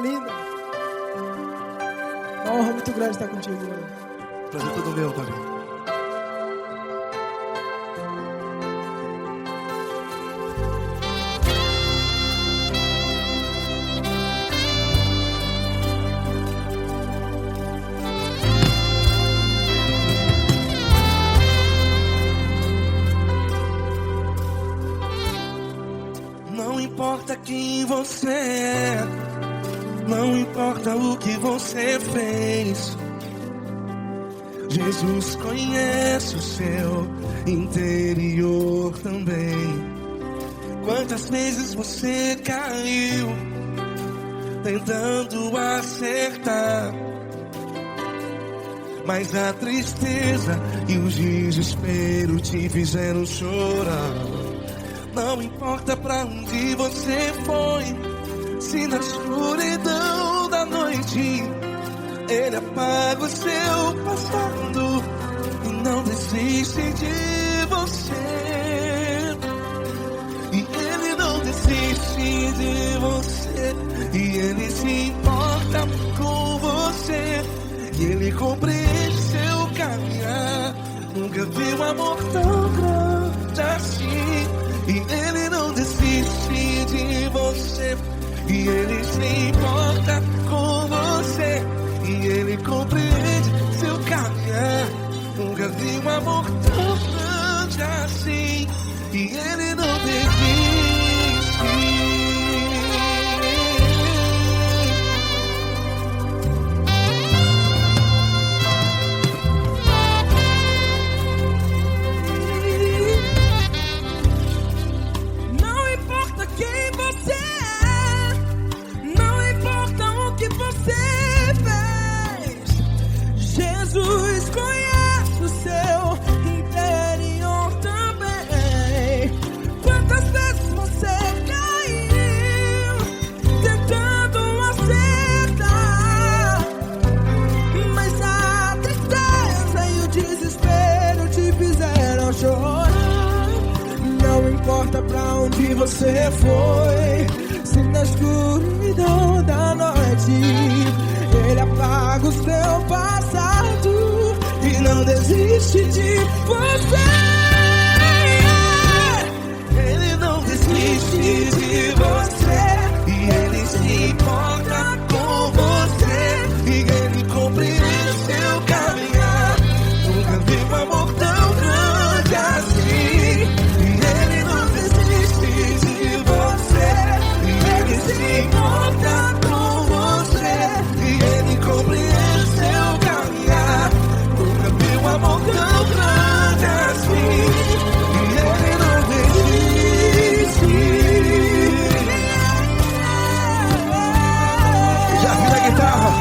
linda. Uma honra muito grande estar contigo hoje. Prazer todo meu, Paulinho. Não importa quem você é, não importa o que você fez, Jesus conhece o seu interior também. Quantas vezes você caiu tentando acertar, mas a tristeza e o desespero te fizeram chorar. Não importa pra onde você foi, se na escuridão da noite Ele apaga o seu passado e não desiste de você. E Ele não desiste de você, e Ele se importa com você, e Ele compreende seu caminhar. Nunca vi um amor tão grande assim. E Ele não desiste de você, e Ele se importa com você, e Ele compreende seu caminhar. Nunca vi um amor tão grande assim, e Ele não desiste. Jesus conhece o seu interior também. Quantas vezes você caiu tentando acertar, mas a tristeza e o desespero te fizeram chorar. Não importa pra onde você foi, se na escuridão da noite Ele apaga o seu passado e não desiste de você. Ele não desiste de você, e Ele se importa com você, e Ele compreende seu caminhar. Nunca vi um amor tão grande assim. E Ele não desiste de você, e Ele se importa com você, e Ele compreende seu caminhar. Nunca vi um amor tão grande assim. E Ele não desiste. Já vi a guitarra.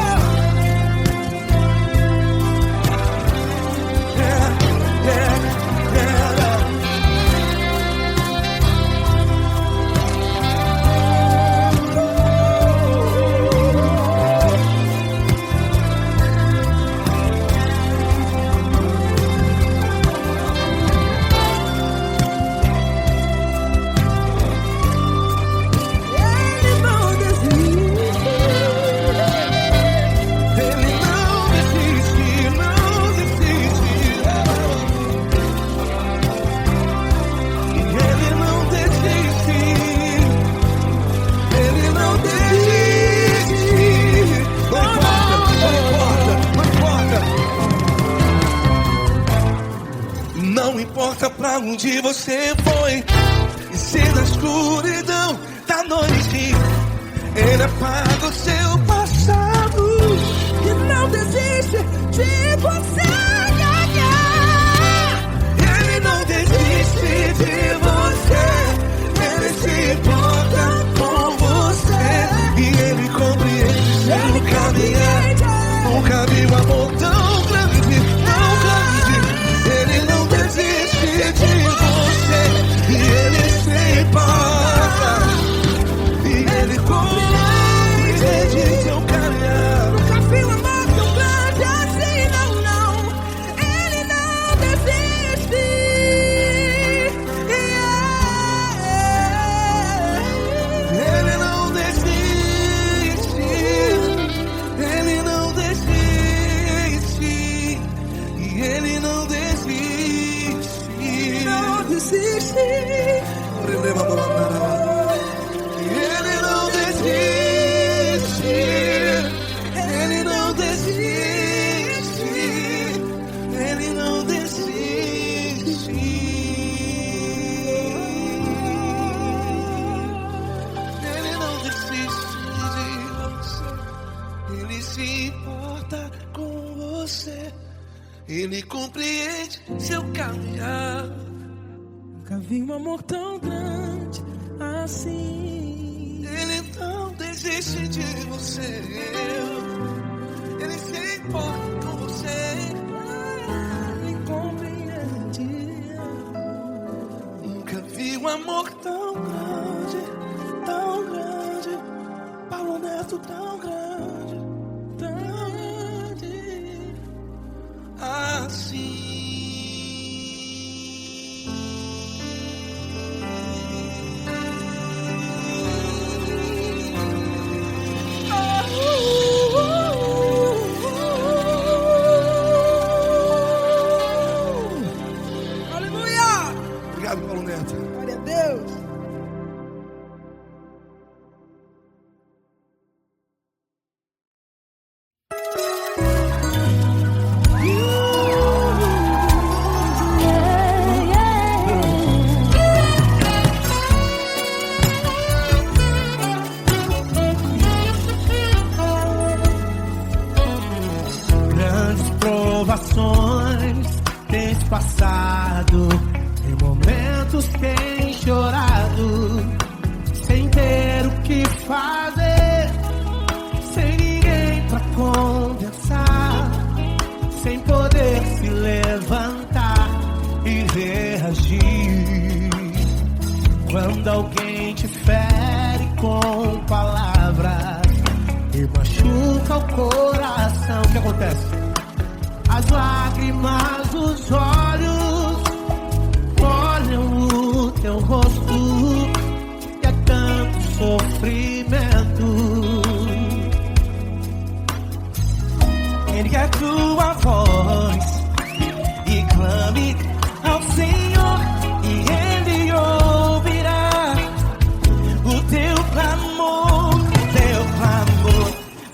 Não importa pra onde você foi, e se na escuridão da noite Ele apaga o seu passado E não desiste de você. Ele não desiste de você, Ele se importa com você, e Ele compreende seu caminhar. Nunca vi um amor tão grande, tão grande. Ele não desiste de você, e Ele se importa, e Ele compreende você. Ele compreende seu caminhar. Nunca vi um amor tão grande assim. Ele não desiste de você. Ele se importa com você. Ele compreende. Nunca vi um amor tão grande, tão grande. Paulo Neto tão grande, tão grande assim. Obrigado, Paulo Neto. Glória a Deus. Grandes provações tens passado, em momentos tem chorado, sem ter o que fazer, sem ninguém pra conversar, sem poder se levantar e reagir. Quando alguém te fere com palavras e machuca o coração, o que acontece? As lágrimas dos olhos olham o teu rosto e é tanto sofrimento. Ergue a tua voz e clame ao Senhor e Ele ouvirá o teu clamor,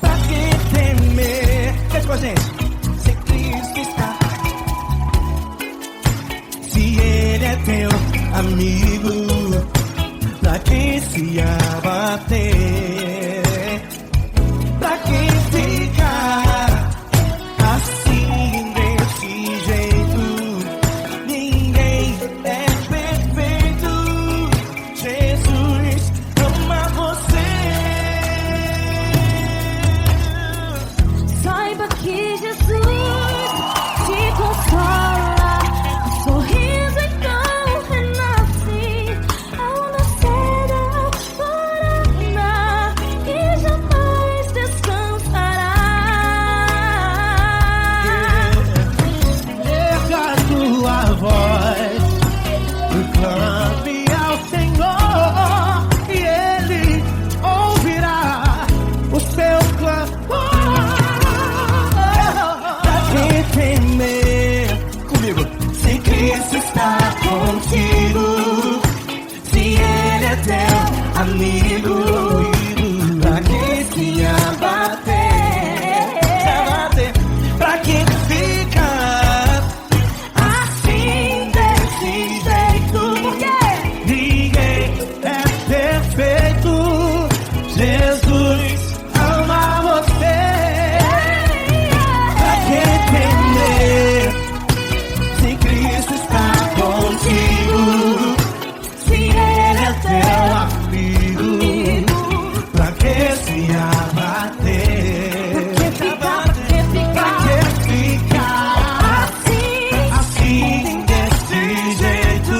pra que temer? Cante com a gente. Se Cristo está, se Ele é teu amigo, pra que se abater? Pra que ficar assim desse jeito? Ninguém é perfeito. Jesus ama você. Saiba que Jesus te consola, o sorriso então renasce ao nascer da aurora e jamais descansará. Erga a tua voz e clame ao Senhor e Ele ouvirá o seu clamor. Pra que temer? Comigo. Se Cristo está contigo, se Ele é teu amigo, pra que se abater? Pra que ficar assim desse jeito? Porque ninguém é perfeito. Jesus ama você. Pra que temer? Se Cristo está contigo, se Ele é teu amigo, pra que se abater? Pra que ficar assim desse jeito?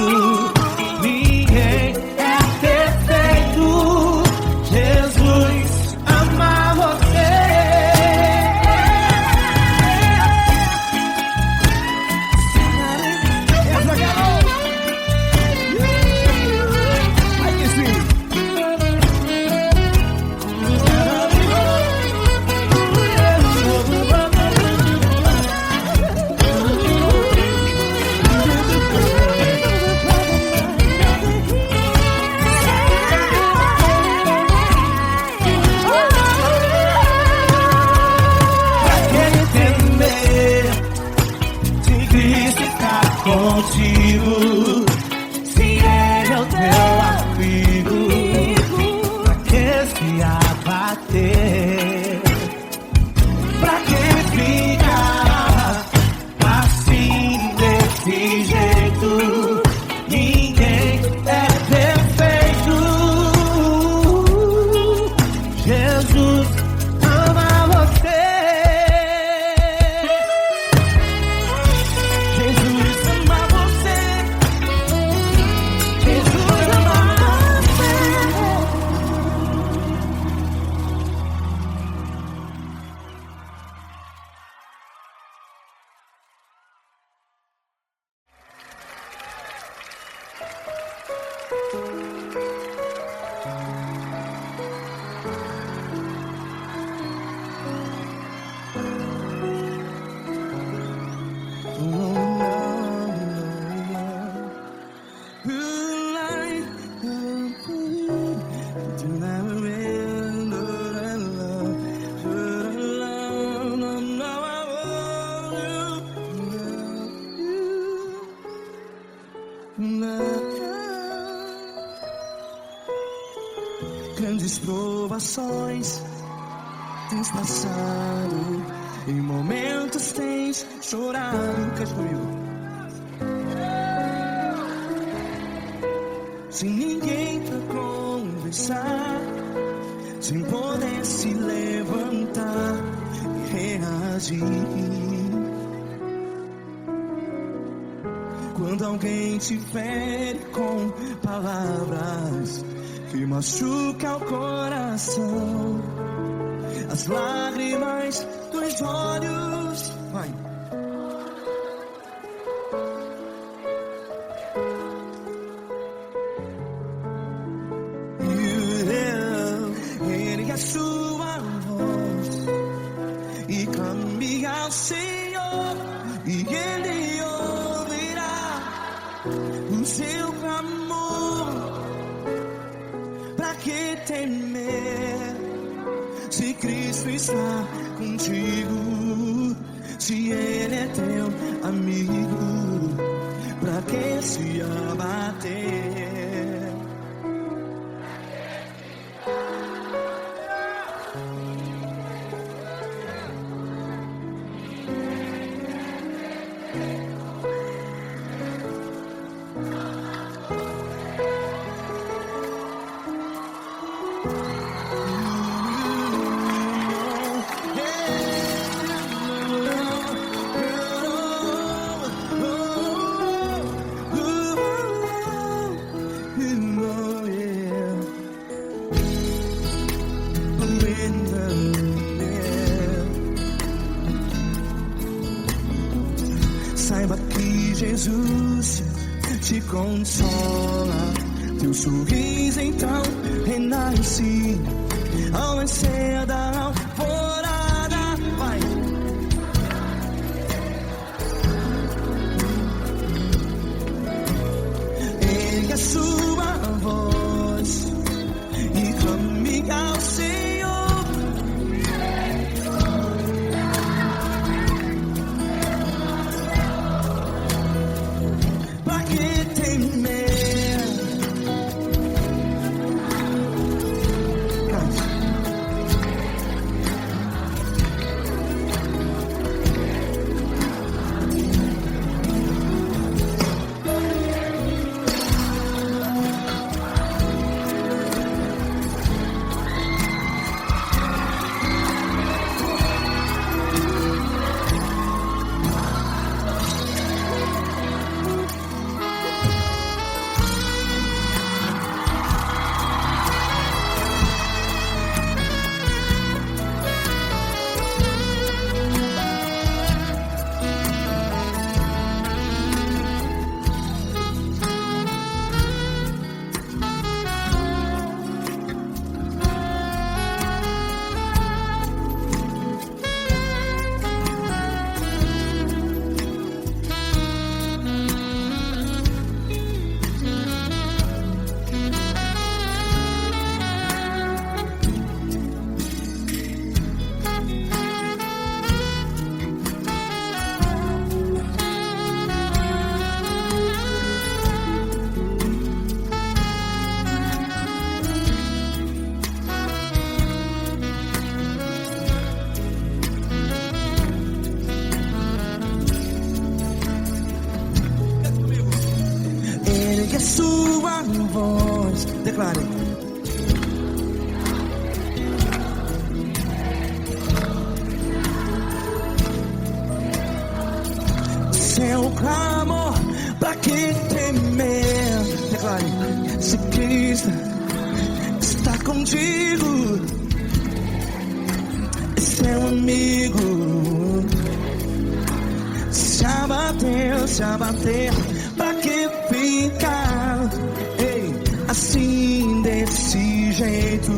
Ninguém é perfeito. Jesus ama você. Aí que sim. Pra que temer? Se Cristo está contigo, se Ele é o teu amigo, pra que se abater? Pra que ficar grandes provações tens passado, em momentos tens chorado. Cante comigo. Sem ninguém pra conversar, sem poder se levantar e reagir. Quando alguém te fere com palavras que machucam o coração, as lágrimas dos olhos, vai. Ergue a sua voz e clame ao Senhor, e Ele ouvirá o seu clamor. Pra que temer, se Cristo está contigo? Se Ele é teu amigo, pra que se abater? Saiba que Jesus te consola, teu sorriso então renasce ao nascer da alvorada. Vai. Ergue a sua voz e clame ao Senhor. Ergue a sua voz, declare. Seu clamor, pra que temer? Declare. Se Cristo está contigo, é seu amigo. Se abater, pra que ficar, ei, assim desse jeito?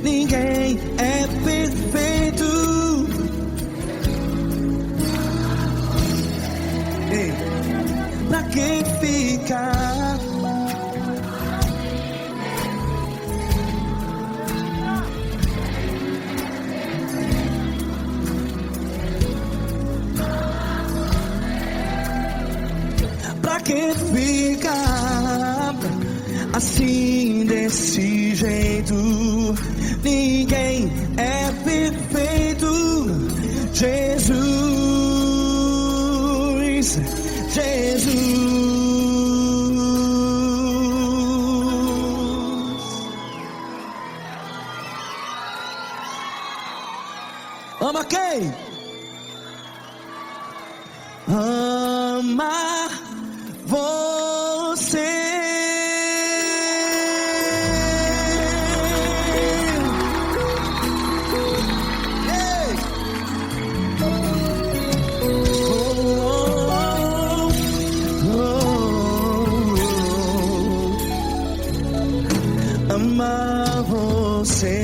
Ninguém é perfeito. Ei, pra que ficar? Pra que ficar assim desse jeito, ninguém é perfeito. Jesus, Jesus. Ama quem? Ama você. Ei! Ama você.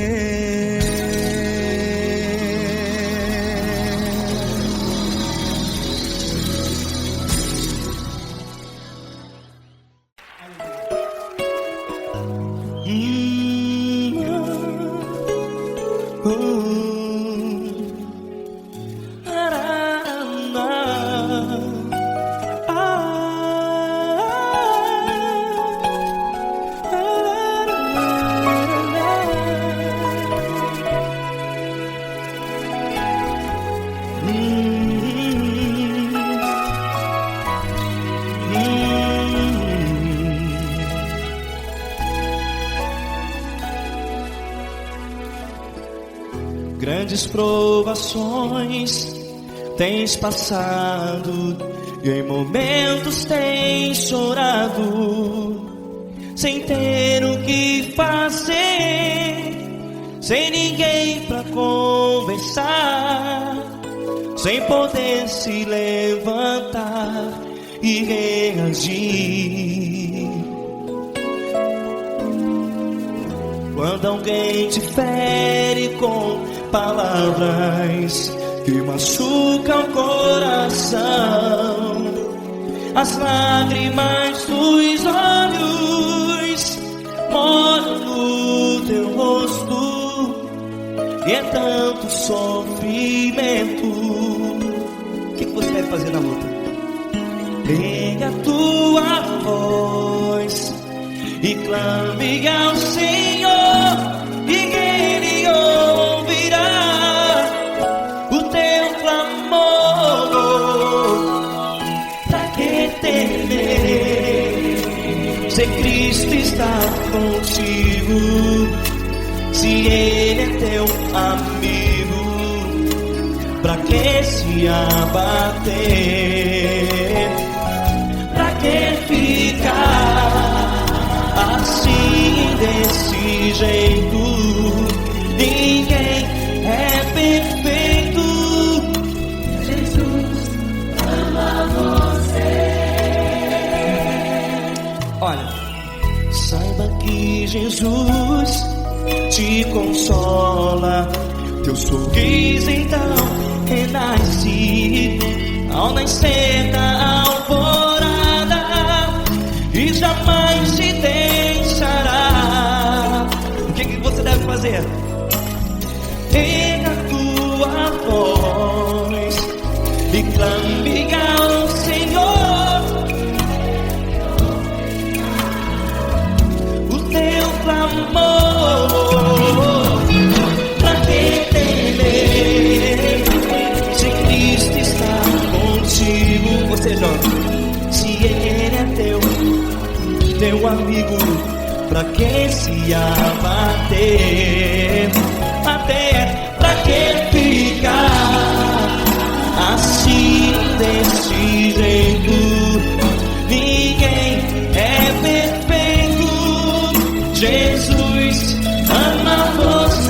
Grandes provações tens passado, e em momentos tens chorado, sem ter o que fazer, sem ninguém pra conversar, sem poder se levantar e reagir. Quando alguém te fere com palavras que machucam o coração, as lágrimas dos olhos molham no teu rosto, e é tanto sofrimento. O que você deve fazer na luta? Pega a tua voz e clame ao Senhor, e Ele ouvirá o teu clamor. Pra que temer, se Cristo está contigo, se Ele é teu amigo? Pra que se abater? Pra que ficar assim desse jeito? Ninguém é perfeito. Jesus ama você. Olha, saiba que Jesus te consola, teu sorriso então renasce ao nascer da alvorada, e jamais te deixará. O que você deve fazer? Pega a tua voz e clame ao Senhor, o teu clamor. Pra que temer, se Cristo está contigo? Você jovem, se Ele é teu amigo, pra que se abater? Até pra que ficar assim desse jeito? Ninguém é perfeito. Jesus ama você.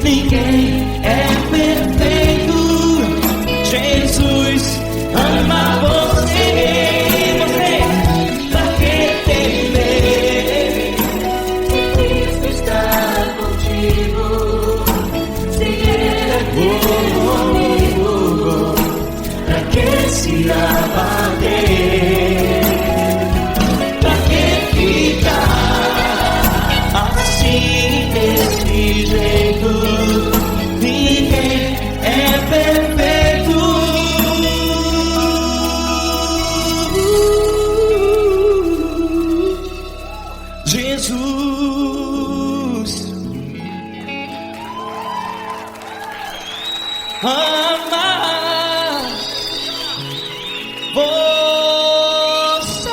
Ninguém é perfeito. Jesus ama você. Você, pra que temer? Cristo está contigo. Se Ele é teu amigo, que se abater? Pra que ficar assim desse jeito? Ninguém é perfeito. Jesus ama você.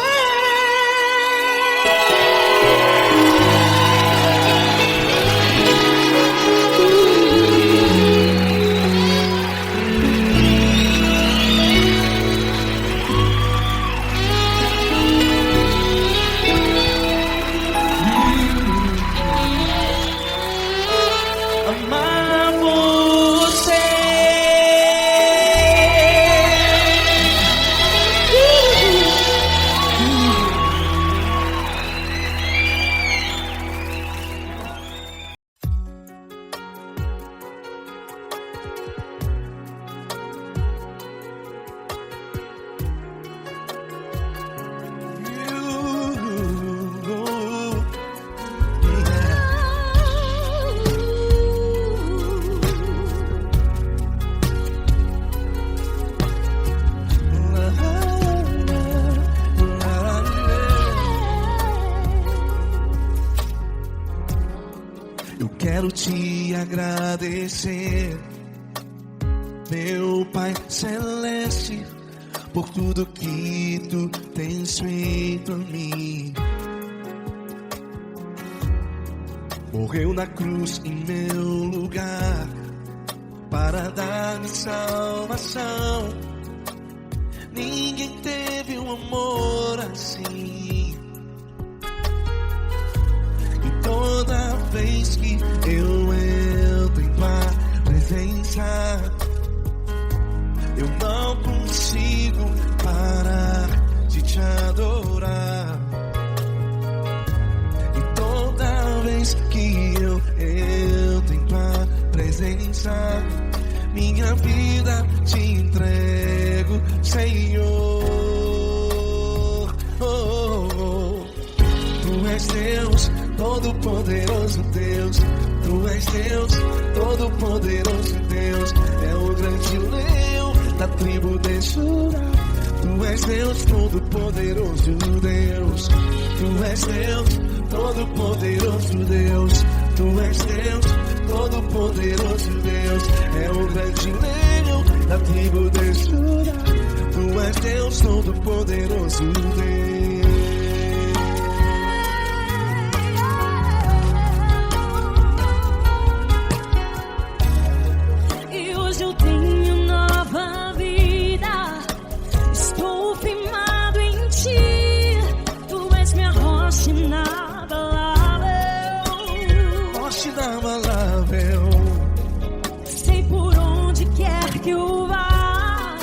Amar você. Eu quero te agradecer, meu Pai Celeste, por tudo que tu tens feito a mim. Morreu na cruz em meu lugar para dar-me salvação. Ninguém teve um amor assim. E toda vez que eu entro em tua presença, eu não consigo parar de te adorar. E toda vez que eu entro em tua presença, minha vida te entrego, Senhor. Tu és Deus, Todo-Poderoso Deus. Tu és Deus, Todo-Poderoso Deus. É o grande leão da tribo de Judá. Tu és Deus, Todo-Poderoso Deus. Tu és Deus, Todo-Poderoso Deus. Tu és Deus, Todo-Poderoso Deus. É o grande leão da tribo de Judá. Tu és Deus, Todo-Poderoso Deus. E hoje eu tenho nova vida. Estou firmado em ti. Tu és minha rocha inabalável. Rocha inabalável. Sei por onde quer que eu vá,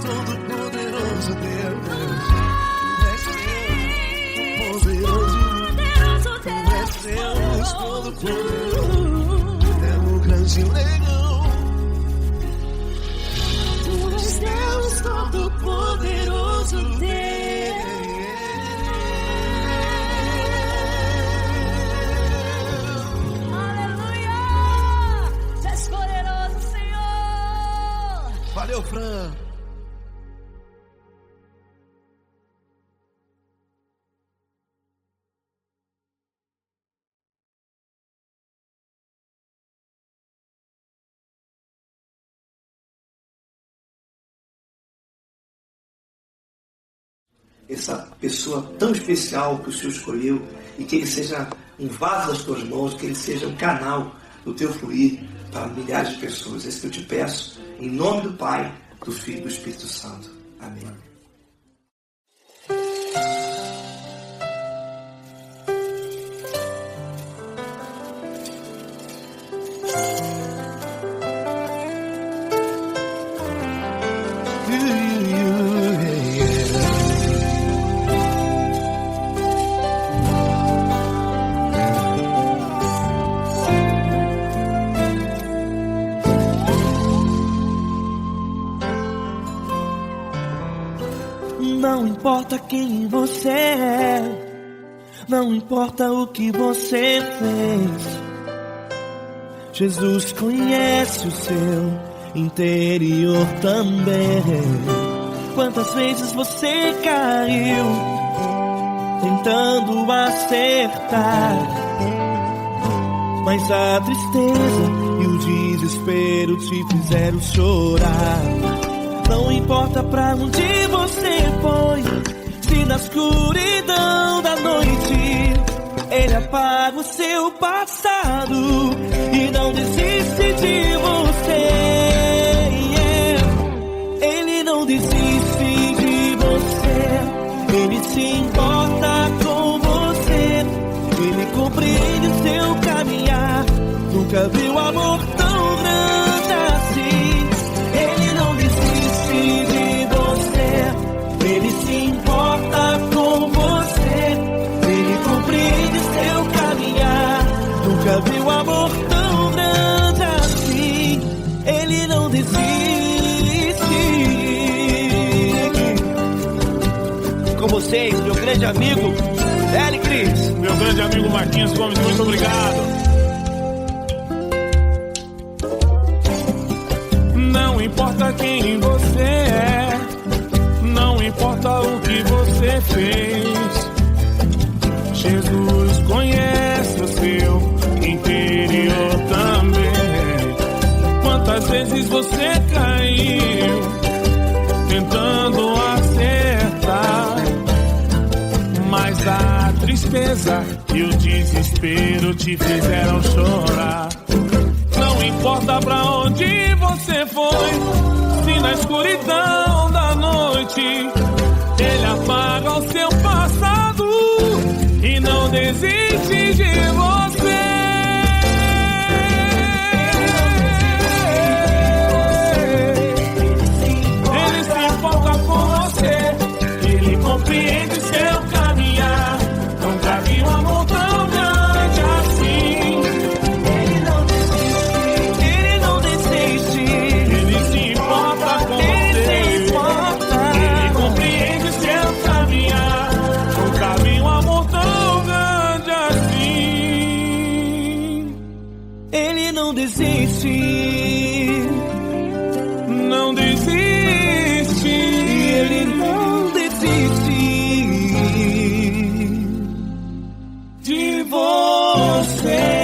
Todo-Poderoso Deus. Deus Todo-Poderoso, é o grande leão. Tu és Deus Todo-Poderoso, Deus. Aleluia! Tu és poderoso, Senhor. Valeu, Fran. Essa pessoa tão especial que o Senhor escolheu, e que ele seja um vaso das tuas mãos, que ele seja um canal do teu fluir para milhares de pessoas. É isso que eu te peço, em nome do Pai, do Filho e do Espírito Santo. Amém. Não importa quem você é, não importa o que você fez, Jesus conhece o seu interior também. Quantas vezes você caiu tentando acertar, mas a tristeza e o desespero te fizeram chorar. Não importa pra onde você foi, se na escuridão da noite Ele apaga o seu passado e não desiste de você. Ele não desiste de você, Ele se importa com você, Ele compreende o seu caminhar. Nunca viu amor tão grande assim. Ele não desiste de você, Ele se importa com você, Ele compreende seu caminhar. Nunca viu amor tão grande assim. Ele não desiste. Com vocês, meu grande amigo Eli Cris. Meu grande amigo Marquinhos Gomes, muito obrigado. Não importa quem você é, não importa o que você fez, Jesus conhece o seu interior também. Quantas vezes você caiu tentando acertar, mas a tristeza e o desespero te fizeram chorar. Não importa pra onde você foi, se na escuridão da noite Ele apaga o seu passado e não desiste de você. Ele se importa com você, Ele compreende seu caminhar. Nunca vi um amor tão grande assim. Não desiste, não desiste, Ele não desiste de você.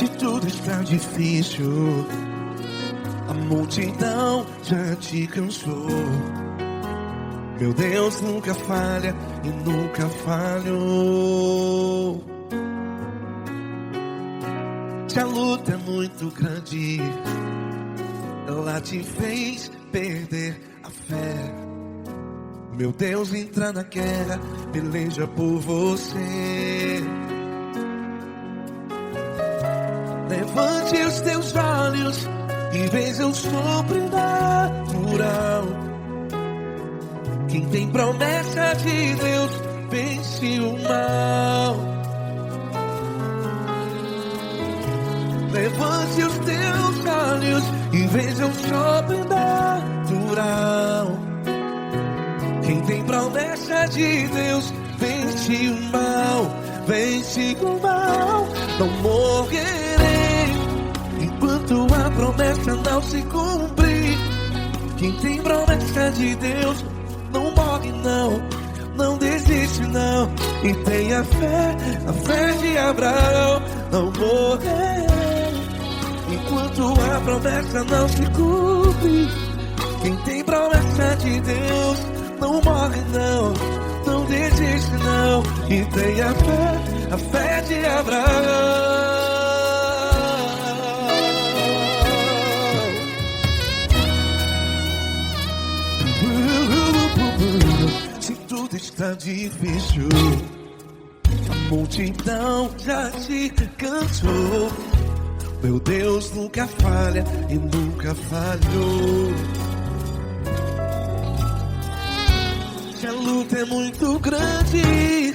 Se tudo está difícil, a multidão já te cansou. Meu Deus nunca falha e nunca falhou. Se a luta é muito grande, ela te fez perder a fé. Meu Deus entra na guerra, peleja por você. Levante os teus olhos e veja o sobrenatural. Quem tem promessa de Deus vence o mal. Levante os teus olhos e veja o sobrenatural. Quem tem promessa de Deus vence o mal, vence o mal. Não morrerei enquanto a promessa não se cumprir. Quem tem promessa de Deus não morre não, não desiste não. E tenha fé, a fé de Abraão. Não morrerei enquanto a promessa não se cumpre. Quem tem promessa de Deus não morre não, não desiste não. E tenha fé, a fé de Abraão. Se tudo está difícil, a multidão já te cansou. Meu Deus nunca falha e nunca falhou. Se a luta é muito grande,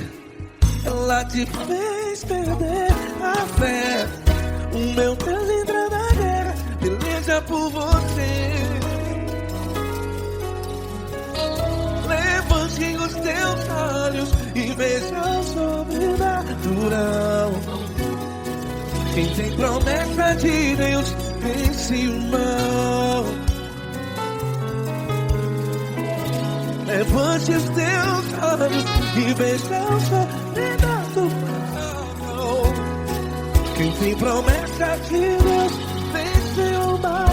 ela te fez perder a fé. O meu Deus entra na guerra, peleja por você. Levante os teus olhos e veja o sobrenatural. Quem tem promessa de Deus vence o mal. Levante os teus olhos e veja o sobrenatural. Quem tem promessa de Deus vence o mal,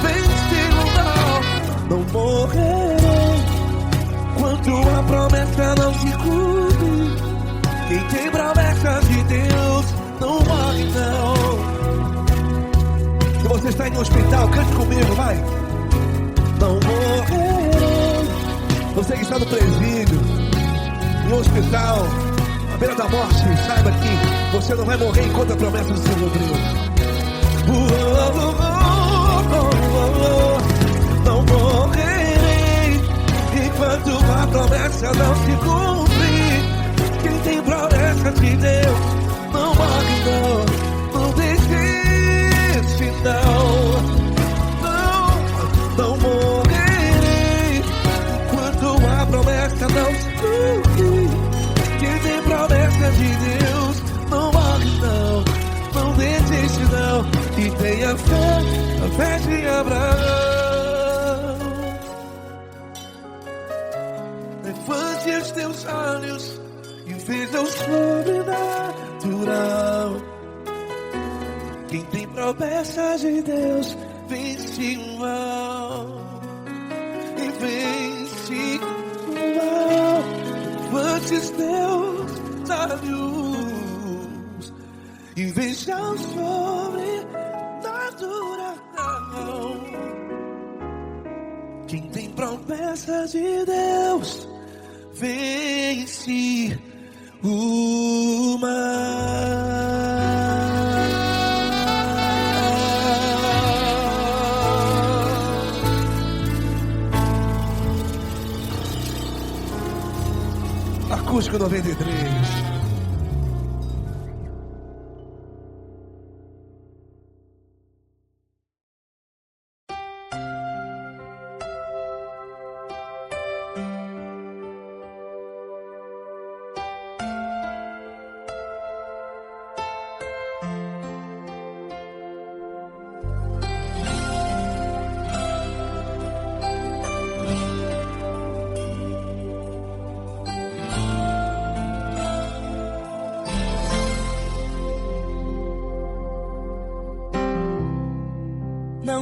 vence o mal. Não morrerei enquanto a promessa não se cumpre. Quem tem promessa de Deus não morre não. Se você está em um hospital, cante comigo, vai. Não morrerei. Você que está no presídio, em um hospital, à beira da morte, saiba que você não vai morrer enquanto a promessa não se cumprir. Não morrerei enquanto a promessa não se cumprir. Quem tem promessa de Deus não morre não, não desiste não. Não morrerei enquanto a promessa não se cumprir. Quem tem promessa de Deus não morre não, não desiste não. E tenha fé, a fé de Abraão. Levante os teus olhos e veja o sobrenatural. Quem tem promessa de Deus vence o mal, e vence o mal. Levante os teus olhos e veja o sobrenatural. Quem tem promessa de Deus vence o mal. Acústico 93.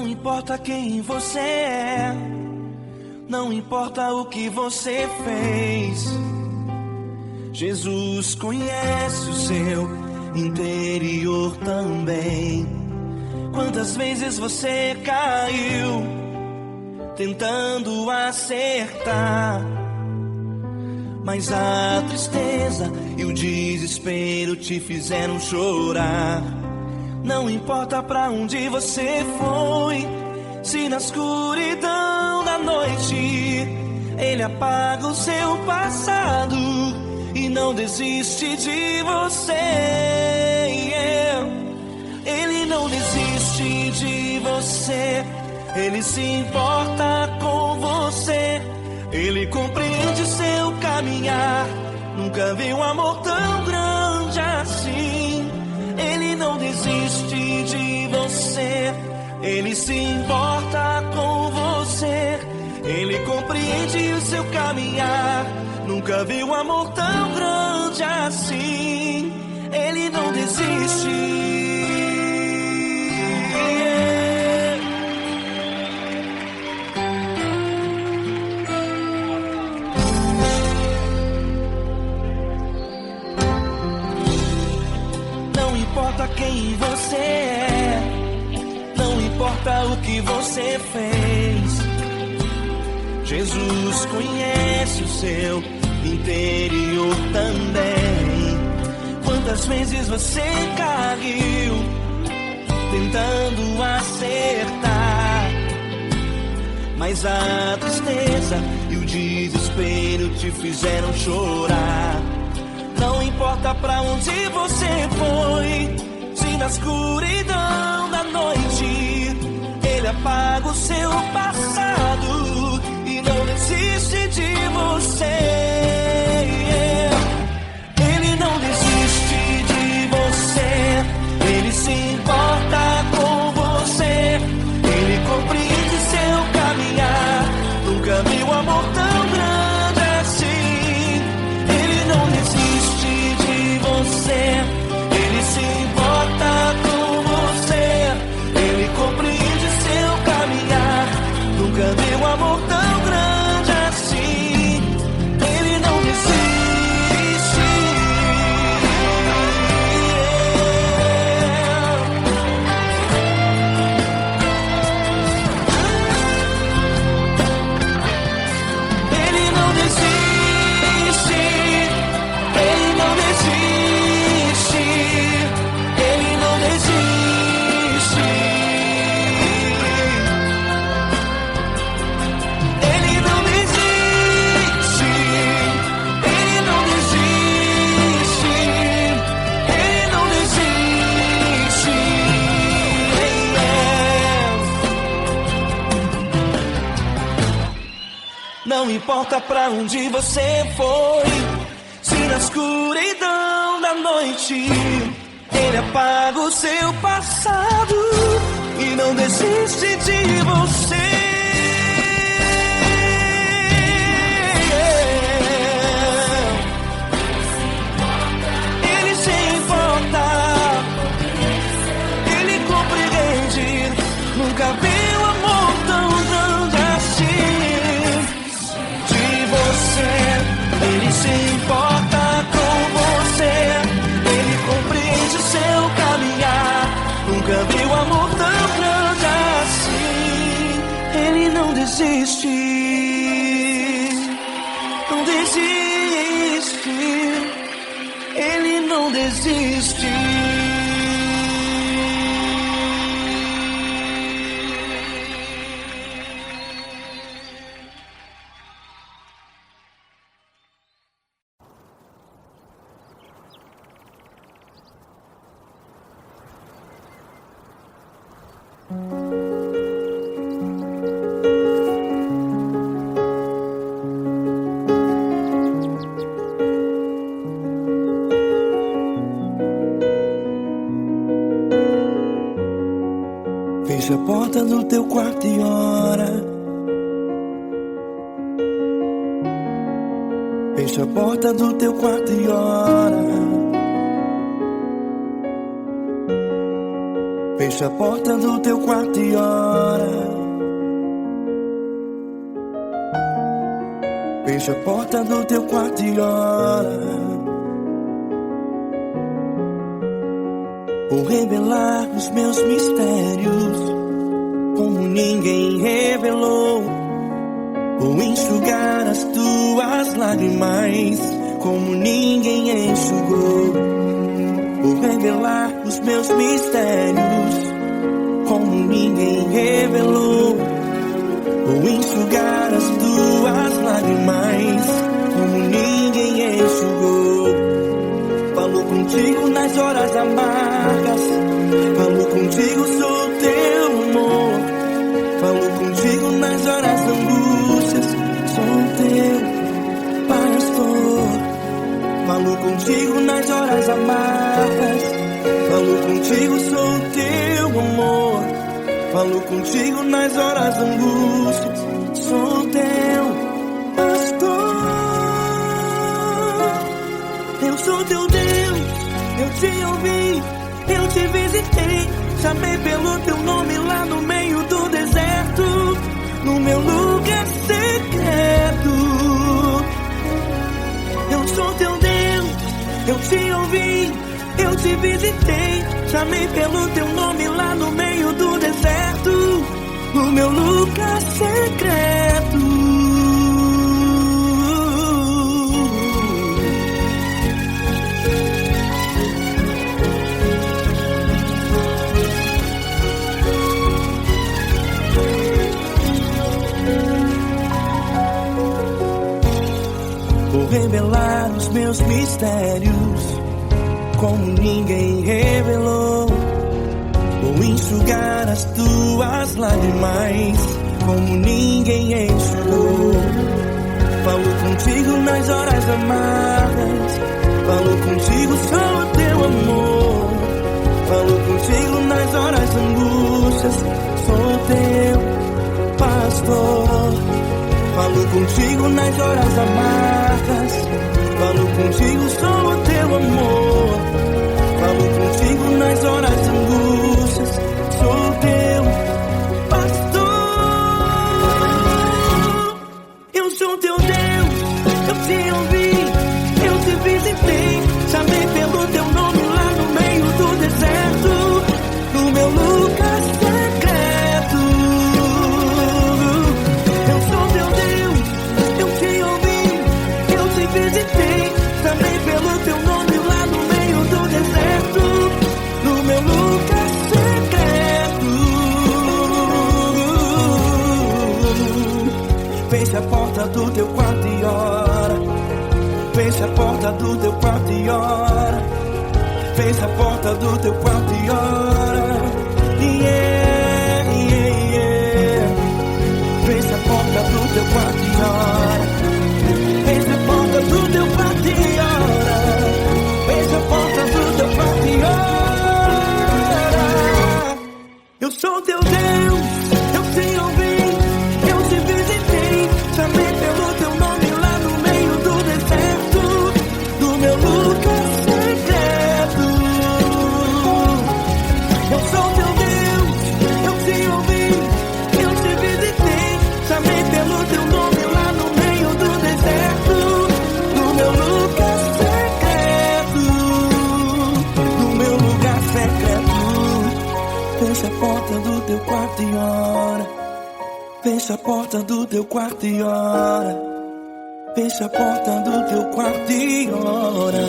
Não importa quem você é, não importa o que você fez, Jesus conhece o seu interior também. Quantas vezes você caiu tentando acertar, mas a tristeza e o desespero te fizeram chorar. Não importa pra onde você foi, se na escuridão da noite Ele apaga o seu passado e não desiste de você. Ele não desiste de você, Ele se importa com você, Ele compreende seu caminhar. Nunca vi um amor tão grande assim. Ele não desiste de você, Ele se importa com você, Ele compreende o seu caminhar. Nunca vi um amor tão grande assim. Ele não desiste. Não importa quem você é, não importa o que você fez, Jesus conhece o seu interior também. Quantas vezes você caiu tentando acertar, mas a tristeza e o desespero te fizeram chorar. Não importa pra onde você foi, se na escuridão da noite Ele apaga o seu passado e não desiste de você. Ele não desiste de você, Ele se importa com você, Ele compreende seu caminhar. Nunca vi um amor tão grande assim. Ele não desiste de você, Ele se importa com você, Ele compreende seu caminhar. Nunca vi um amor tão grande assim. Ele não desiste. Ele não desiste. Ele não desiste. Ele não desiste. Ele não desiste. Ele não desiste. Ele não desiste. Não importa pra onde você foi, se na escuridão da noite Ele apaga o seu passado e não desiste de você. Ele se importa, Ele compreende. Nunca vi um amor tão grande assim. De você, Ele se importa com você, Ele compreende o seu caminhar. Nunca vi um amor tão grande assim. Ele não desiste, não desiste. Ele não desiste. Fecha a porta do teu quarto e ora. Fecha a porta do teu quarto e ora. Fecha a porta do teu quarto e ora. Fecha a porta do teu quarto e ora. Vou revelar os meus mistérios como ninguém revelou. Vou enxugar as tuas lágrimas como ninguém enxugou. Vou revelar os meus mistérios como ninguém revelou. Vou enxugar as tuas lágrimas como ninguém enxugou. Falo contigo nas horas amargas, falo contigo, sou teu amor. Falo contigo nas horas da angústias, sou teu pastor. Falo contigo nas horas amargas, falo contigo, sou teu amor. Falo contigo nas horas da angústias, sou teu pastor. Eu sou teu Deus, eu te ouvi, eu te visitei. Chamei pelo teu nome lá no meio do deserto, no meu lugar secreto. Eu sou teu Deus, eu te ouvi, eu te visitei. Chamei pelo teu nome lá no meio do deserto, no meu lugar secreto. Vou revelar os meus mistérios como ninguém revelou. Vou enxugar as tuas lágrimas como ninguém enxugou. Falo contigo nas horas amargas, falo contigo, sou teu amor. Falo contigo nas horas da angústias, sou teu pastor. Falo contigo nas horas amargas, falo contigo, sou teu amor. Falo contigo nas horas da angústias, sou teu pastor. Eu sou teu Deus, eu te ouvi, eu te visitei. Chamei pelo teu nome lá no meio do deserto, no meu lugar secreto. Eu sou teu Deus, eu te ouvi, eu te visitei. Chamei pelo teu nome lá no meio do deserto, no meu lugar secreto. Fecha a porta do teu quarto e ora. Fecha a porta do teu quarto e ora. Fecha a porta do teu quarto e ora. Yeah, yeah, yeah. Fecha a porta do teu quarto e ora. Fecha a porta do teu quarto e ora. Fecha a porta do teu quarto e ora. Eu sou teu Deus, eu te ouvi, eu te visitei. Chamei pelo teu nome lá no meio do deserto, do meu lugar secreto. Eu sou teu Deus, eu te ouvi, eu te visitei. Chamei pelo teu nome lá no meio do deserto, no meu lugar secreto, no meu lugar secreto. Fecha a porta do teu quarto e ora. Fecha a porta do teu quarto e ora. Fecha a porta do teu quarto e ora.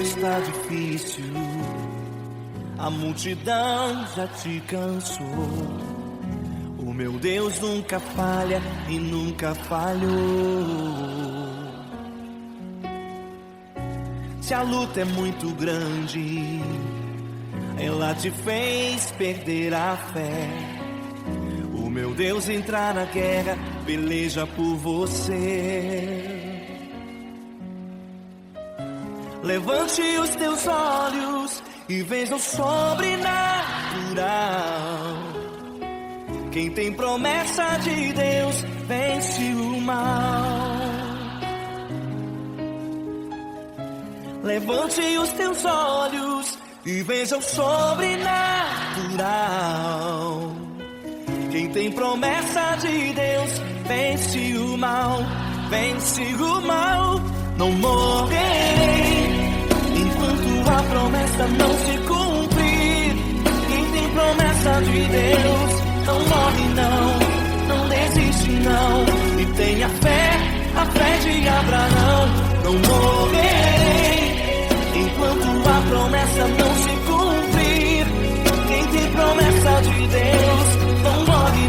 Está difícil, a multidão já te cansou. O meu Deus nunca falha e nunca falhou. Se a luta é muito grande, ela te fez perder a fé. O meu Deus entrar na guerra, peleja por você. Levante os teus olhos e veja o sobrenatural. Quem tem promessa de Deus vence o mal. Levante os teus olhos e veja o sobrenatural. Quem tem promessa de Deus vence o mal, vence o mal. Não morrerei enquanto a promessa não se cumprir. Quem tem promessa de Deus não morre não desiste não. E tenha fé, a fé de Abraão. Não morrerei enquanto a promessa não se cumprir. Quem tem promessa de Deus não morre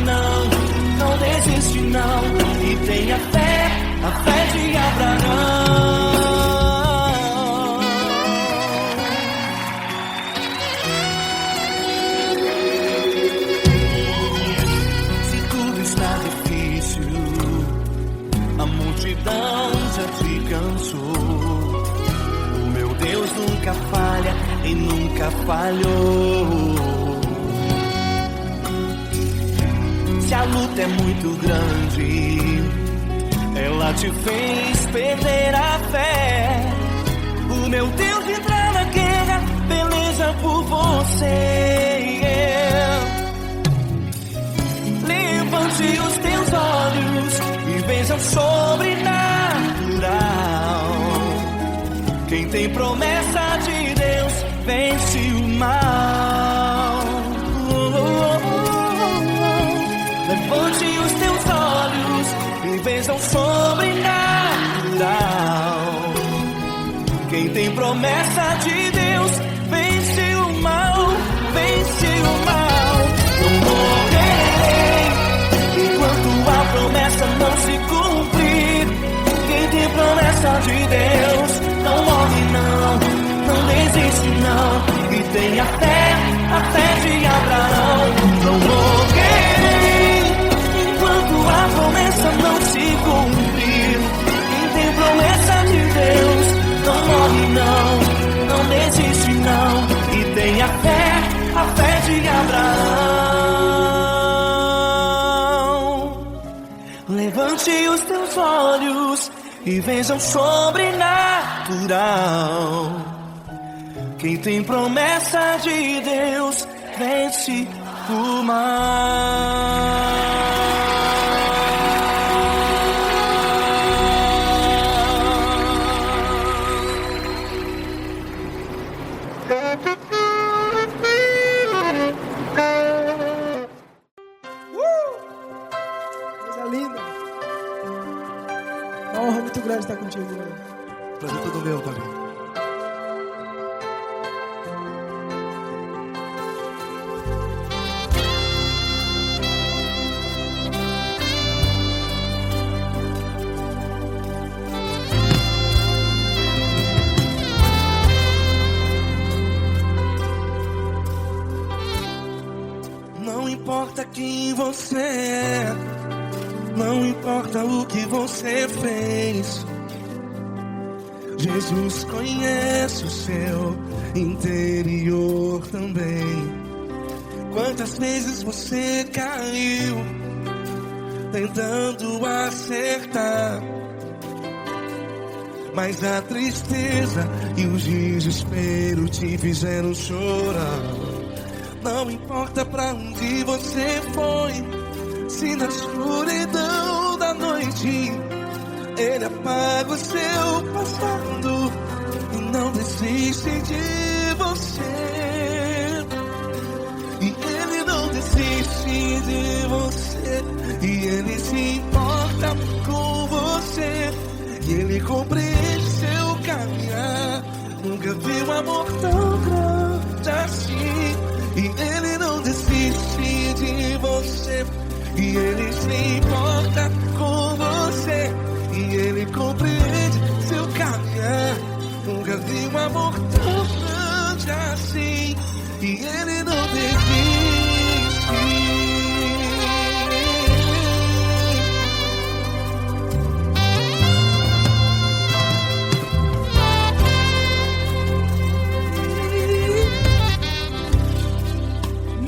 não desiste não. E tenha fé, a fé de Abraão. Se tudo está difícil, a multidão já te cansou. O meu Deus nunca falha e nunca falhou. Se a luta é muito grande, ela te fez perder a fé. O meu Deus entrar na guerra, peleja por você. Levante os teus olhos e veja o sobrenatural. Quem tem promessa de Deus vence o mal. Levante os teus olhos e veja o sobrenatural. Quem tem promessa de Deus vence o mal, vence o mal. Não morrerei enquanto a promessa não se cumprir. Quem tem promessa de Deus não morre não desiste não. E tenha fé, a fé de Abraão. Não morrerei enquanto a promessa não se cumprir. Quem tem promessa de Deus não morre não desiste não. E tenha fé, a fé de Abraão. Levante os teus olhos e veja o sobrenatural. Quem tem promessa de Deus vence o mal. Coisa linda. Uma honra muito grande estar contigo, mano. Prazer todo meu, Davi. Não importa quem você é, não importa o que você fez, Jesus conhece o seu interior também. Quantas vezes você caiu tentando acertar, mas a tristeza e o desespero te fizeram chorar. Não importa pra onde você foi, se na escuridão da noite Ele apaga o seu passado e não desiste de você. E Ele não desiste de você, e Ele se importa com você, e Ele compreende seu caminhar. Nunca vi um amor tão grande assim. E Ele não desiste de você, e Ele se importa com você, e Ele compreende seu caminhar. Nunca vi um amor tão grande assim, e Ele não desiste.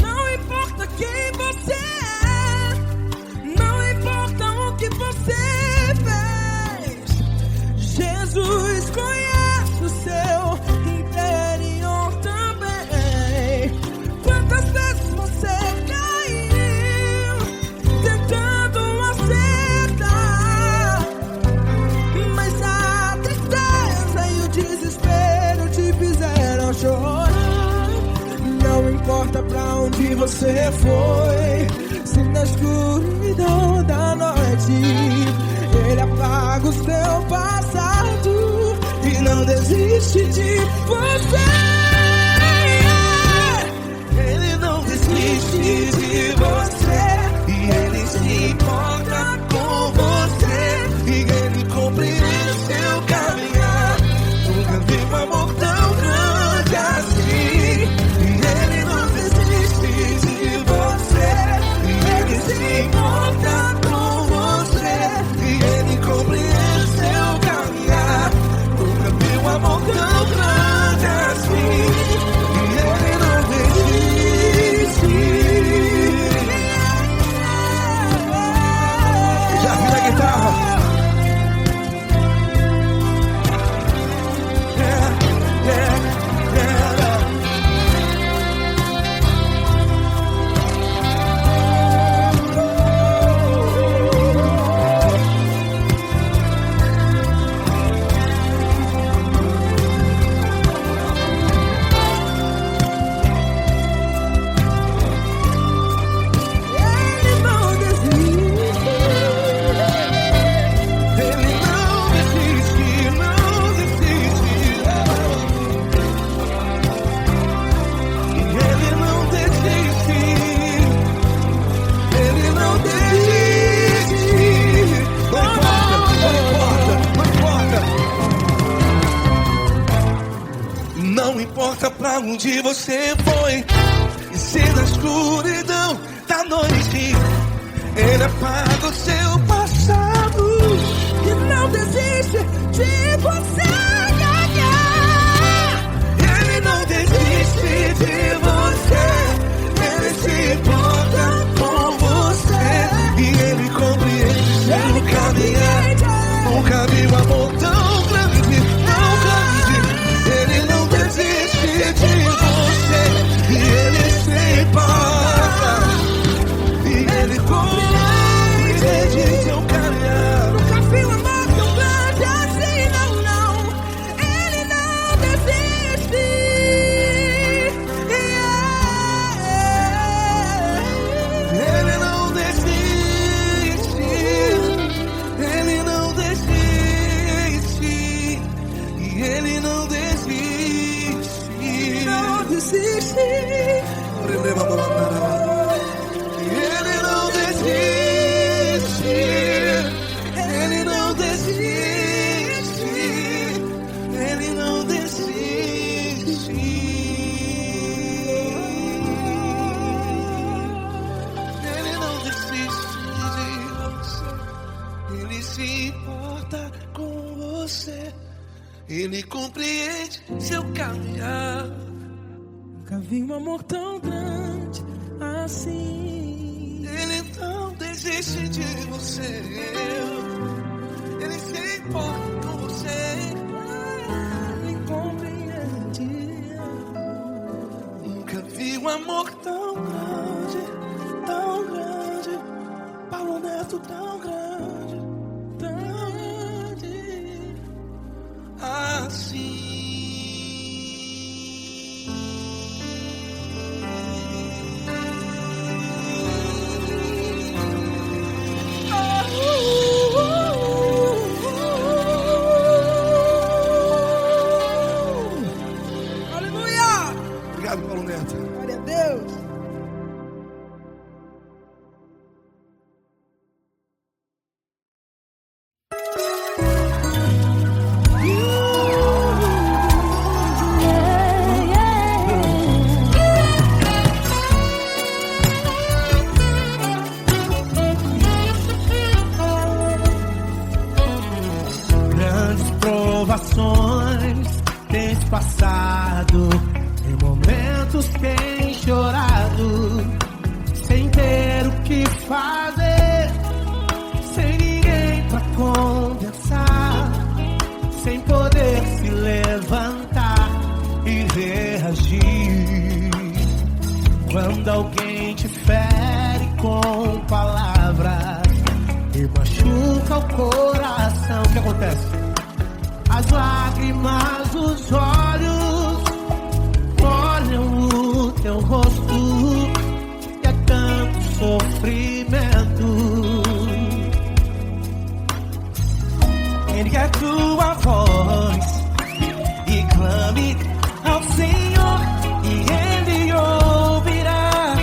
Não importa quem você é, não importa o que você fez, Jesus conhece o seu interior também. Quantas vezes você caiu tentando acertar, mas a tristeza e o desespero te fizeram chorar. Não importa pra onde você foi, se na escuridão da noite Ele apaga o seu passado e não desiste de você. Ele não desiste de você, e Ele se importa com você, e Ele compreende seu caminhar. Nunca vi um amor tão grande assim, e Ele não desiste de você, e Ele se importa com você, e Ele compreende seu caminhar. Nunca vi um amor tão grande assim, e Ele não desiste. Já vi a guitarra. Ele não desiste. Ele não desiste, não desiste. E Ele não desiste. Ele não desiste. Não importa, não importa. Não importa pra onde você foi, e se na escuridão da noite Ele apaga o seu passado. E não desiste de você. Ele não desiste de você, Ele se importa com você, e Ele compreende seu caminhar. Nunca vi um amor tão grande, tão grande. Ele não desiste de você, e Ele se importa, e Ele compreende seu caminhar. Nunca vi um amor tão grande assim, não, não. Ele não desiste. Ele não desiste, Ele não desiste, e Ele não desiste. Não desiste. Ele não desiste, Ele não desiste, Ele não desiste. Ele não desiste de você, Ele se importa com você, Ele compreende seu caminhar. Nunca vi um amor tão grande assim. Ele não desiste de você, Ele se importa com você, Ele compreende. nunca vi um amor tão grande, Paulo Neto tão grande, assim. provações tens passado, em momentos tens chorado, sem ter o que fazer, sem ninguém pra conversar, sem poder se levantar e reagir. Quando alguém te fere com palavras e machuca o coração, o que acontece? As lágrimas dos olhos molham o teu rosto e é tanto sofrimento. Ergue a tua voz e clame ao Senhor e Ele ouvirá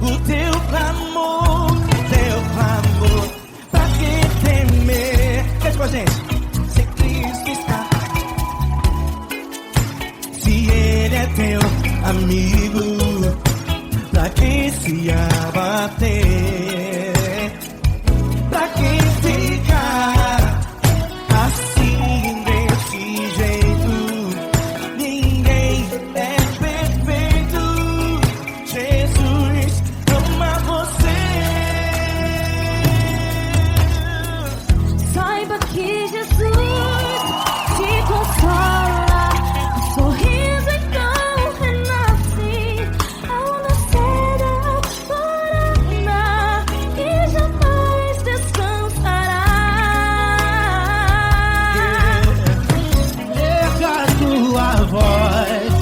o teu clamor, pra que temer? Cante com a gente. Se Cristo está, se Ele é teu amigo, pra que se abater? Pra que ficar assim desse jeito? Ninguém é perfeito. Jesus ama você. Saiba que Jesus te consola, o sorriso então renasce ao nascer da aurora e jamais descansará. Erga a tua voz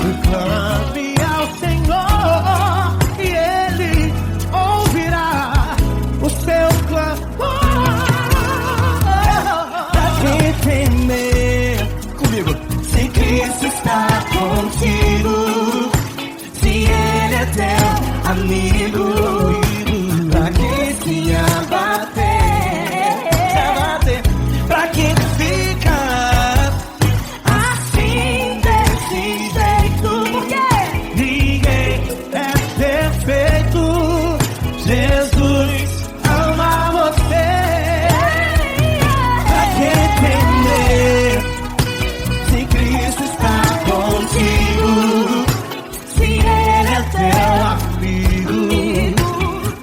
e clame ao Senhor e Ele ouvirá o seu clamor. Pra que temer? Comigo. Se Cristo está contigo, se Ele é teu amigo, pra que se abater? Pra que ficar assim desse jeito? Porque ninguém é perfeito. Jesus ama você. Pra que temer? Se Cristo está contigo, se Ele é teu amigo,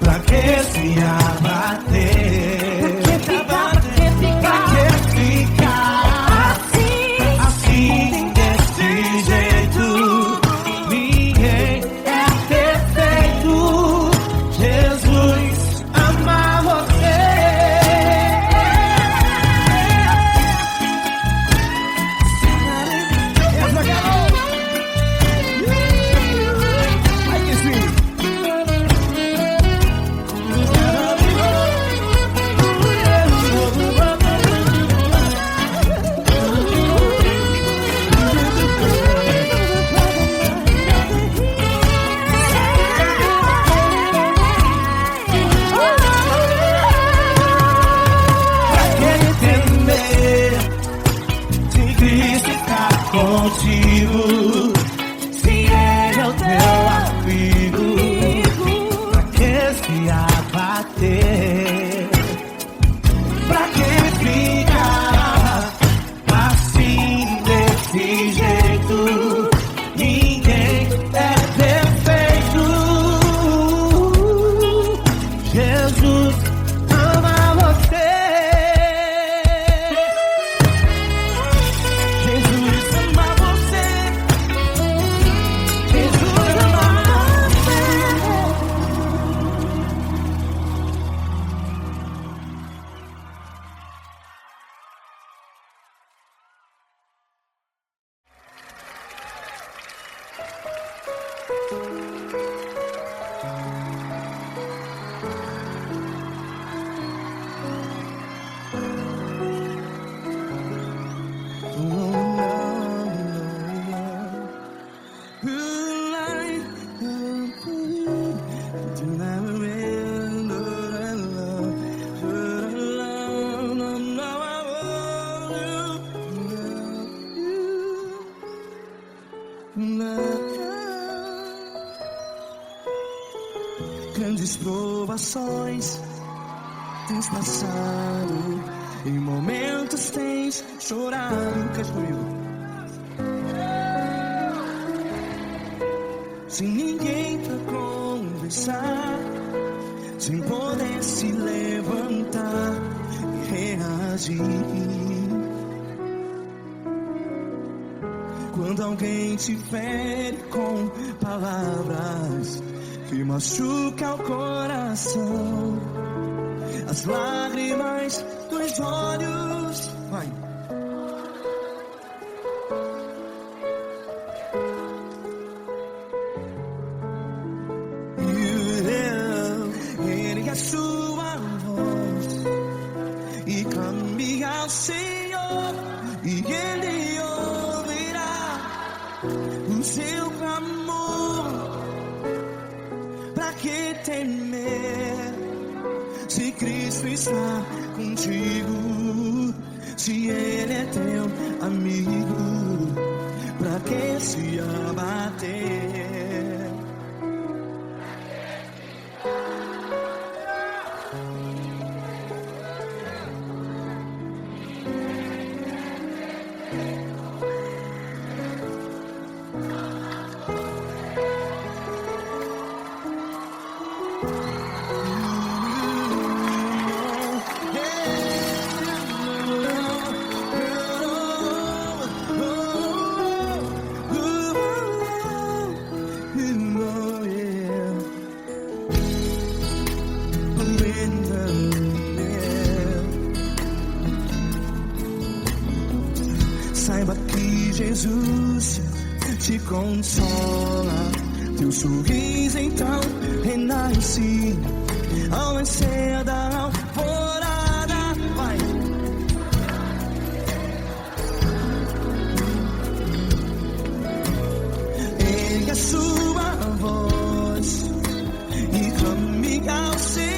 pra que se abater? Pra que ficar assim desse jeito? Ninguém é perfeito. Jesus ama você. Essa garota. Ai, que sim. Pra que temer? Se Cristo está contigo, se Ele é o teu amigo, pra que se abater? Pra que ficar assim desse jeito? Ninguém é perfeito. Jesus ama você. Jesus ama você. Jesus ama você. Grandes provações tens passado, Em momentos tens chorado. Cante comigo. Sem ninguém pra conversar, sem poder se levantar e reagir. Quando alguém te fere com palavras que machucam o coração, as lágrimas dos olhos, vai. Ergue a sua voz e clame ao Senhor, e Ele ouvirá o seu clamor. Pra que temer se Cristo está contigo? Se Ele é teu amigo, pra que se abater? Saiba que Jesus te consola, teu sorriso então renasce ao nascer da alvorada. Vai. Ergue a sua voz e clame ao Senhor.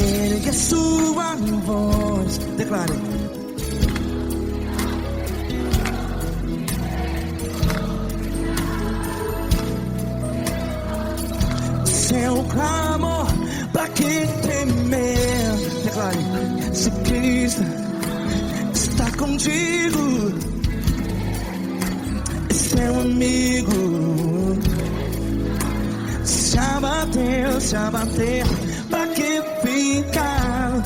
Ergue a sua voz, declare. Seu clamor, pra que temer? Declare. Se Cristo está contigo, é seu amigo. Se abater, pra que ficar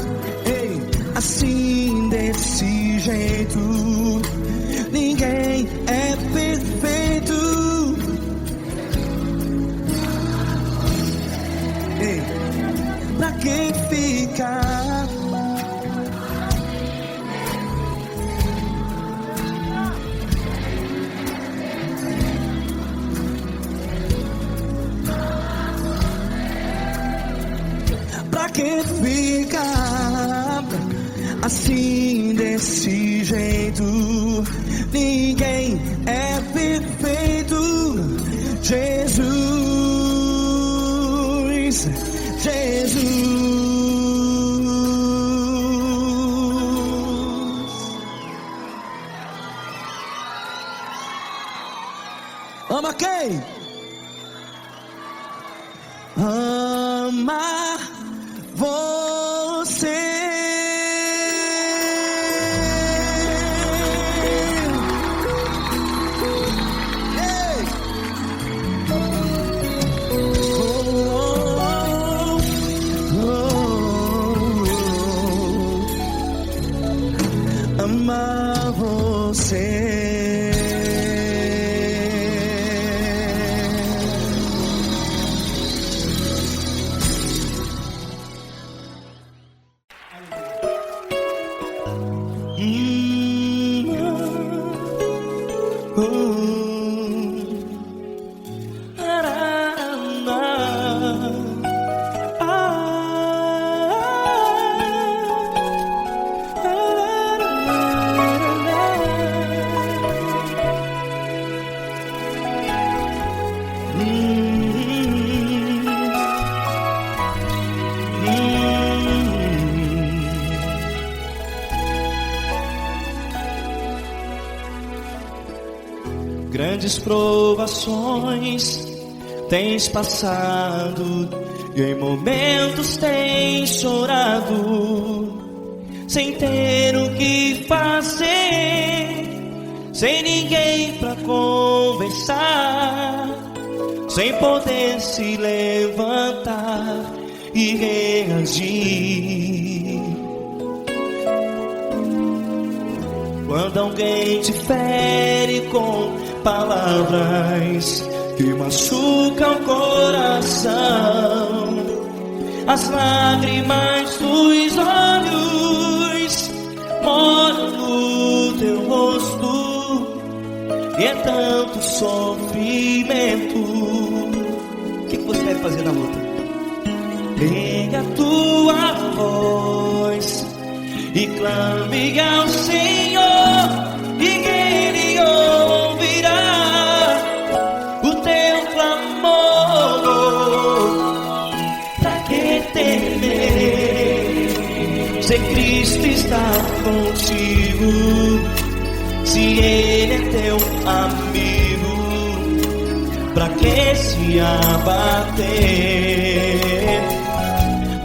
assim desse jeito? Ninguém é perfeito. Pra que ficar? Pra que ficar assim desse jeito? Ninguém é perfeito. Amar quem? Amar você. Ei! Amar você. Grandes provações tens passado e em momentos tens chorado, sem ter o que fazer, sem ninguém pra conversar, sem poder se levantar e reagir. Quando alguém te fere com palavras que machucam o coração, as lágrimas dos olhos moram no teu rosto, e é tanto sofrimento. O que você deve fazer na luta? Pega a tua voz e clame ao Senhor, e Ele ouvirá o teu clamor. Pra que temer, se Cristo está contigo, se Ele é teu amigo? Pra que se abater,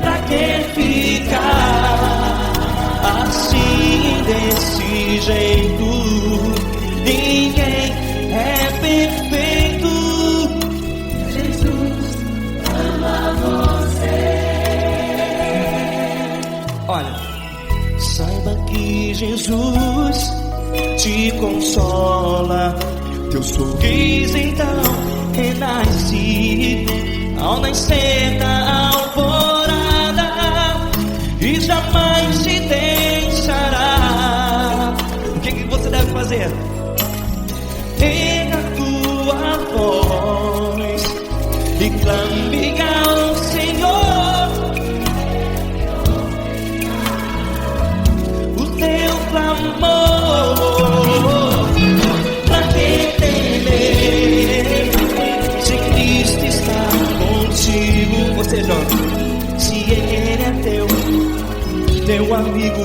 pra que ficar assim desse jeito? Ninguém é perfeito. Jesus ama você. Olha, saiba que Jesus te consola, teu sorriso então renasce ao nascer da alvorada e jamais te deixará. O que você deve fazer? Pega a tua voz e clame ao Senhor, o teu clamor. Pra que temer, se Cristo está contigo? Você jovem, se Ele é teu amigo,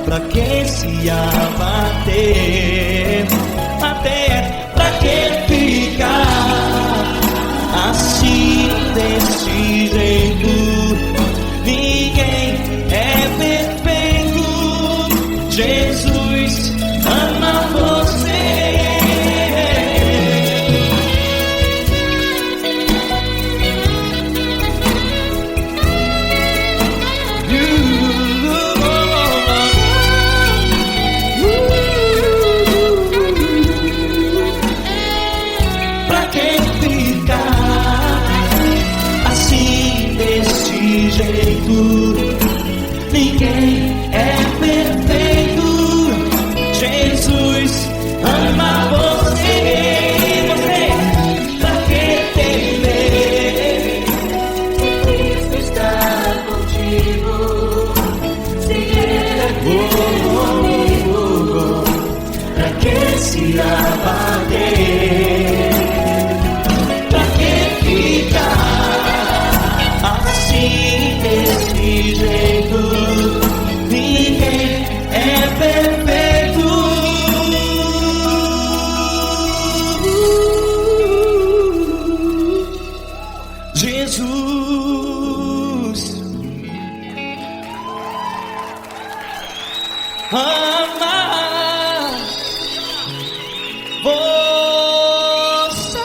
pra que se abater? Até pra que ficar assim desse jeito? Ninguém é perfeito. Jesus ama você. Ninguém é perfeito. amar você.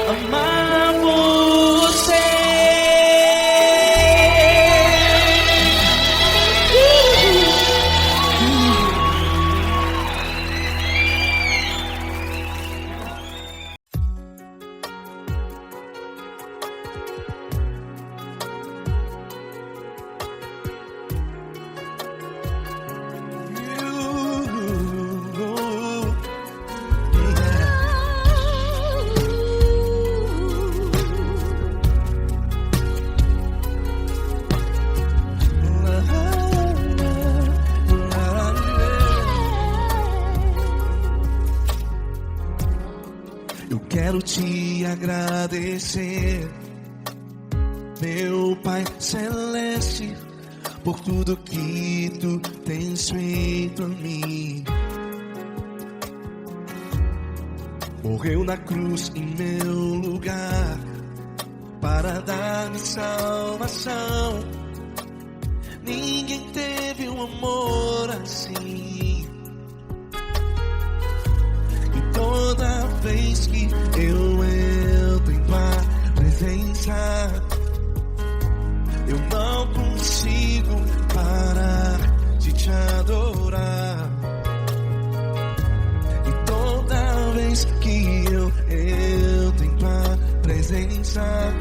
Amar você. Eu quero te agradecer, meu Pai Celeste, por tudo que tu tens feito a mim. Morreu na cruz em meu lugar para dar-me salvação. Ninguém teve um amor assim. E toda vez que eu entro em tua presença, eu não consigo parar de te adorar. E toda vez que eu entro em tua presença,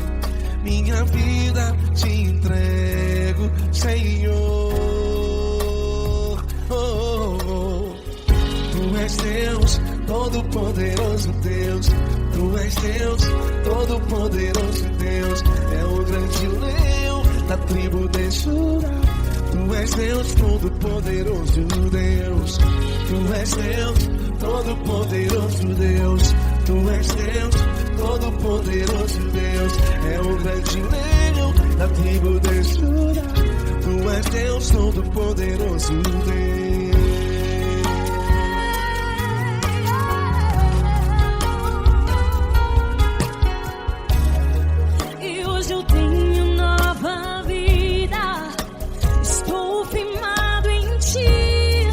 minha vida te entrego, Senhor. Tu és Deus, Todo-Poderoso Deus. Tu és Deus, Todo-Poderoso Deus. É o grande leão da tribo de Judá. Tu és Deus, Todo-Poderoso Deus. Tu és Deus, Todo-Poderoso Deus. Tu és Deus, Todo-Poderoso Deus. É o grande leão da tribo de Judá. Tu és Deus, Todo-Poderoso Deus. E hoje eu tenho nova vida. Estou firmado em ti.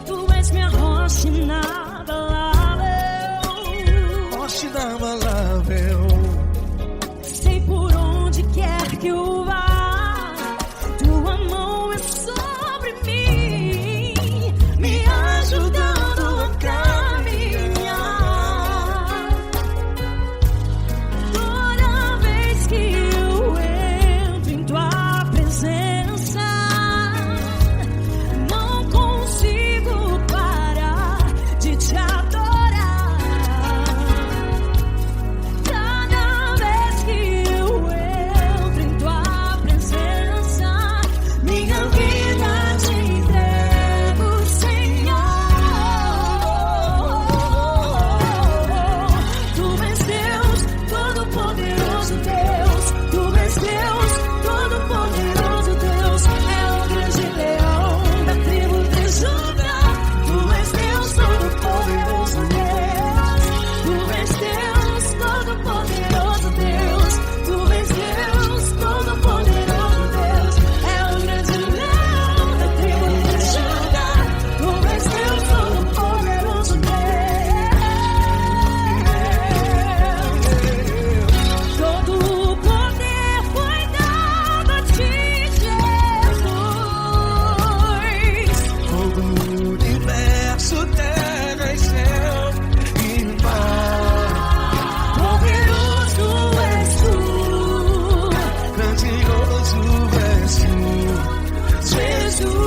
Tu és minha rocha inabalável. Rocha inabalável. Sei por onde quer que eu vá, tua mão é sobre mim, me ajudando a caminhar. Toda vez que eu entro em tua presença, não consigo parar de te adorar. Cada vez que eu entro em tua presença, minha vida te entrego, Senhor. Tu és Deus, Todo-Poderoso Deus. Tu és Deus, Todo-Poderoso Deus. É o grande leão da tribo de Judá. Tu és Deus, Todo-Poderoso Deus. Tu és Deus, Todo-Poderoso Deus. Tu és Deus, Todo-Poderoso Deus. É o grande leão da tribo de Judá. Tu és Deus, Todo-Poderoso Deus. Todo o poder foi dado a ti, Jesus. Todo o universo, terra e céu e mar. Poderoso és tu, Grandioso és tu, Jesus.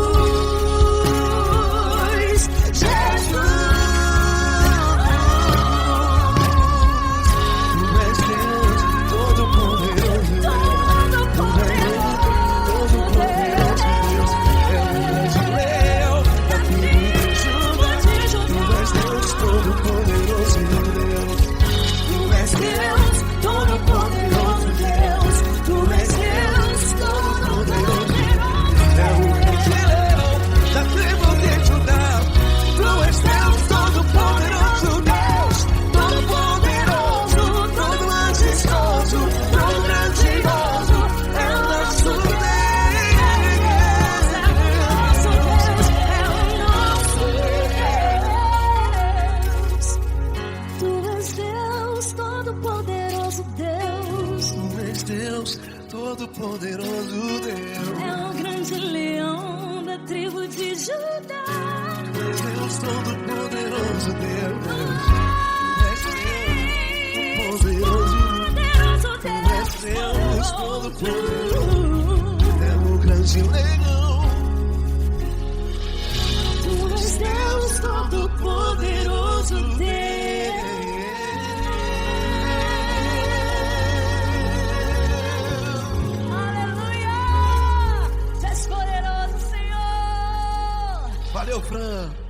Jesus. Tu és Deus, Todo-Poderoso Deus. Tu és Deus, Todo-Poderoso Deus. É o grande leão da tribo de Judá. Tu és Deus, Todo-Poderoso Deus. Tu és Deus, Todo-Poderoso Deus. Tu és poderoso Deus. É o grande leão da tribo de Judá. Deus todo-poderoso Deus. Poderoso Deus todo-poderoso. É o grande leão. Tu és Deus todo-poderoso Deus. Aleluia! Tu és poderoso, Senhor. Valeu, Fran.